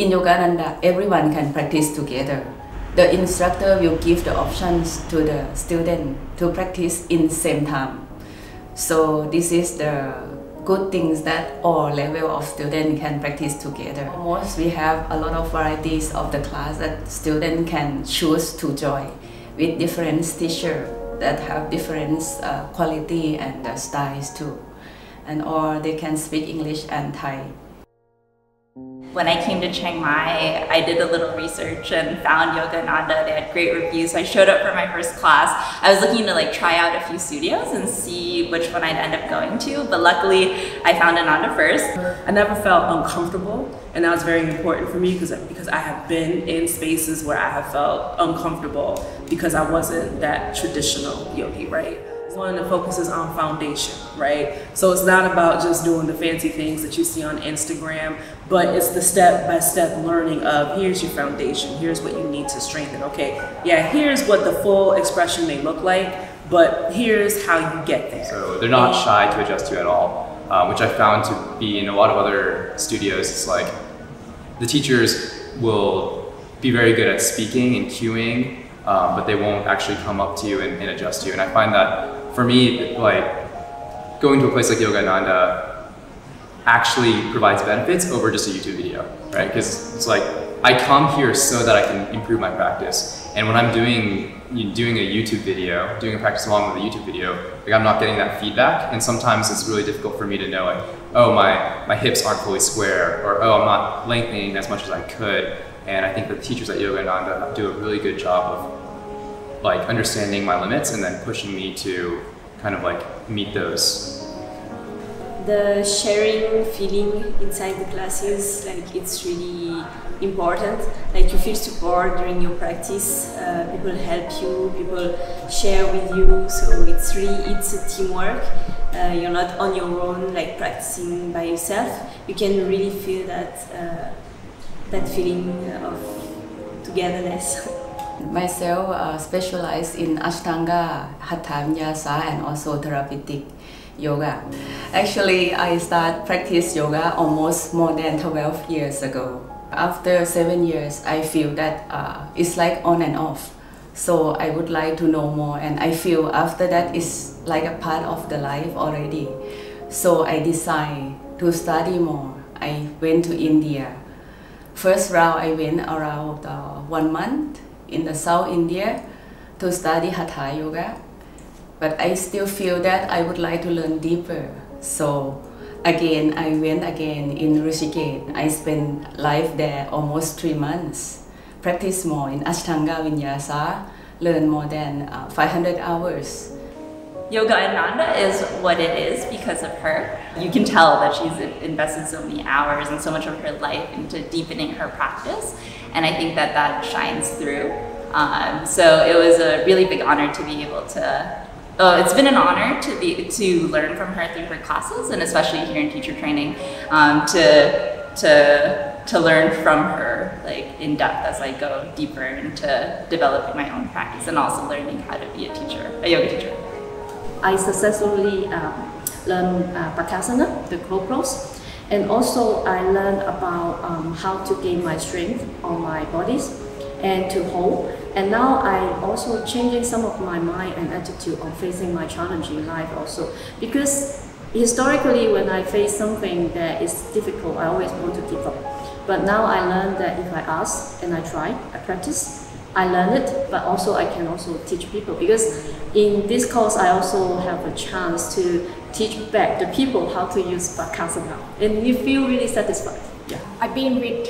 In Yogananda, everyone can practice together. The instructor will give the options to the student to practice in same time. So this is the good things that all level of students can practice together. Almost we have a lot of varieties of the class that students can choose to join with different teachers that have different quality and styles too. And or they can speak English and Thai. When I came to Chiang Mai, I did a little research and found Yogananda. They had great reviews, so I showed up for my first class. I was looking to try out a few studios and see which one I'd end up going to, but luckily I found Ananda first. I never felt uncomfortable, and that was very important for me because I have been in spaces where I have felt uncomfortable because I wasn't that traditional yogi, right? One of the focuses on foundation, right? So it's not about just doing the fancy things that you see on Instagram, but it's the step-by-step learning of here's your foundation, here's what you need to strengthen. Okay, yeah, here's what the full expression may look like, but here's how you get there. So they're not shy to adjust to at all, which I found to be in a lot of other studios. It's like the teachers will be very good at speaking and cueing, but they won't actually come up to you and adjust to you. And I find that for me, going to a place like Yogananda actually provides benefits over just a YouTube video, right? Because it's like, I come here so that I can improve my practice. And when I'm doing a YouTube video, doing a practice along with a YouTube video, I'm not getting that feedback. And sometimes it's really difficult for me to know, oh, my hips aren't fully square, or oh, I'm not lengthening as much as I could. And I think the teachers at Yogananda do a really good job of understanding my limits and then pushing me to kind of meet those. The sharing feeling inside the classes, it's really important. You feel support during your practice. People help you, people share with you. So it's a teamwork. You're not on your own, practicing by yourself. You can really feel that feeling of togetherness. Myself specialize in Ashtanga, Hatha Vinyasa, and also therapeutic yoga. Actually, I started practice yoga almost more than 12 years ago. After 7 years, I feel that it's on and off. So I would like to know more, and I feel after that it's like a part of the life already. So I decided to study more. I went to India. First round, I went around 1 month in the South India to study Hatha Yoga, but I still feel that I would like to learn deeper. So again, I went again in Rishikesh. I spent life there almost 3 months, practice more in Ashtanga Vinyasa, learn more than 500 hours. Yogananda is what it is because of her. You can tell that she's invested so many hours and so much of her life into deepening her practice, and I think that shines through. So it was a really big honor to be able to, it's been an honor to learn from her through her classes, and especially here in teacher training, to learn from her in depth as I go deeper into developing my own practice and also learning how to be a yoga teacher. I successfully learned Bakasana, the crow pose, and also I learned about how to gain my strength on my bodies and to hold. And now I'm also changing some of my mind and attitude on facing my challenge in life also. Because historically, when I face something that is difficult, I always want to give up. But now I learned that if I ask and I try, I practice, I learn it, but also I can also teach people, because in this course I also have a chance to teach back the people how to use Bakasana, and you feel really satisfied. Yeah. I've been with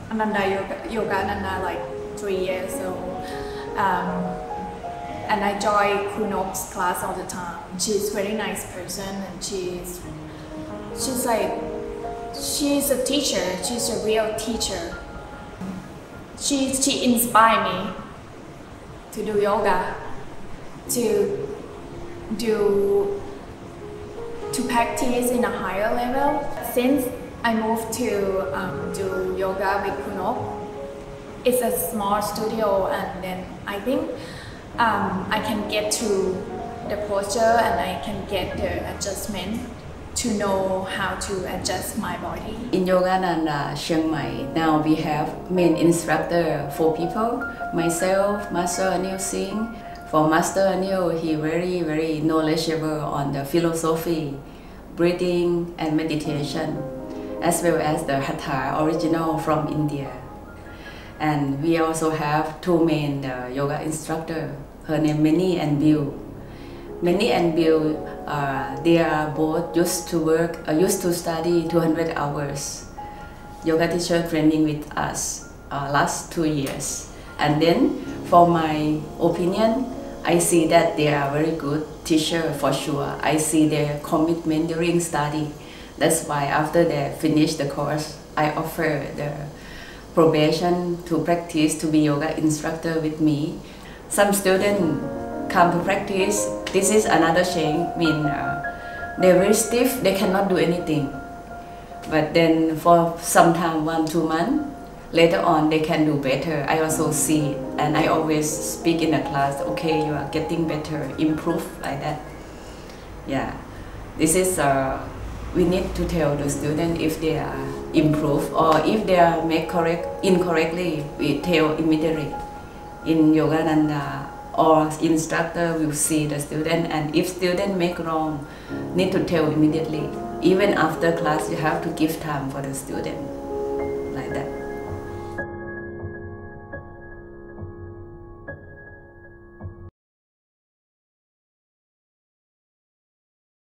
Ananda Yogananda 3 years old, and I join Kunok's class all the time. She's a very nice person, and she's a teacher. She's a real teacher. She inspired me to do yoga, to practice in a higher level. Since I moved to do yoga with Kunok, it's a small studio, and then I think I can get to the posture and I can get the adjustment to know how to adjust my body. In Yoga Ananda Chiang Mai, now we have main instructor 4 people, myself, Master Anil Singh. For Master Anil, he very knowledgeable on the philosophy, breathing and meditation, as well as the Hatha original from India. And we also have 2 main yoga instructor. Her name Minnie and Bill. Minnie and Bill, they are both used to study 200 hours yoga teacher training with us last 2 years. And then, for my opinion, I see that they are very good teacher for sure. I see their commitment during study. That's why after they finish the course, I offer the probation to practice to be yoga instructor with me. Some students come to practice. This is another change. They're very stiff. They cannot do anything. But then for some time, 1-2 months, later on they can do better. I also see it, and I always speak in the class. Okay, you are getting better, improve like that. Yeah, this is we need to tell the student if they are improve or if they are make incorrectly. We tell immediately. In Yoga Ananda, or instructor will see the student, and if student make wrong, need to tell immediately. Even after class, you have to give time for the student, like that.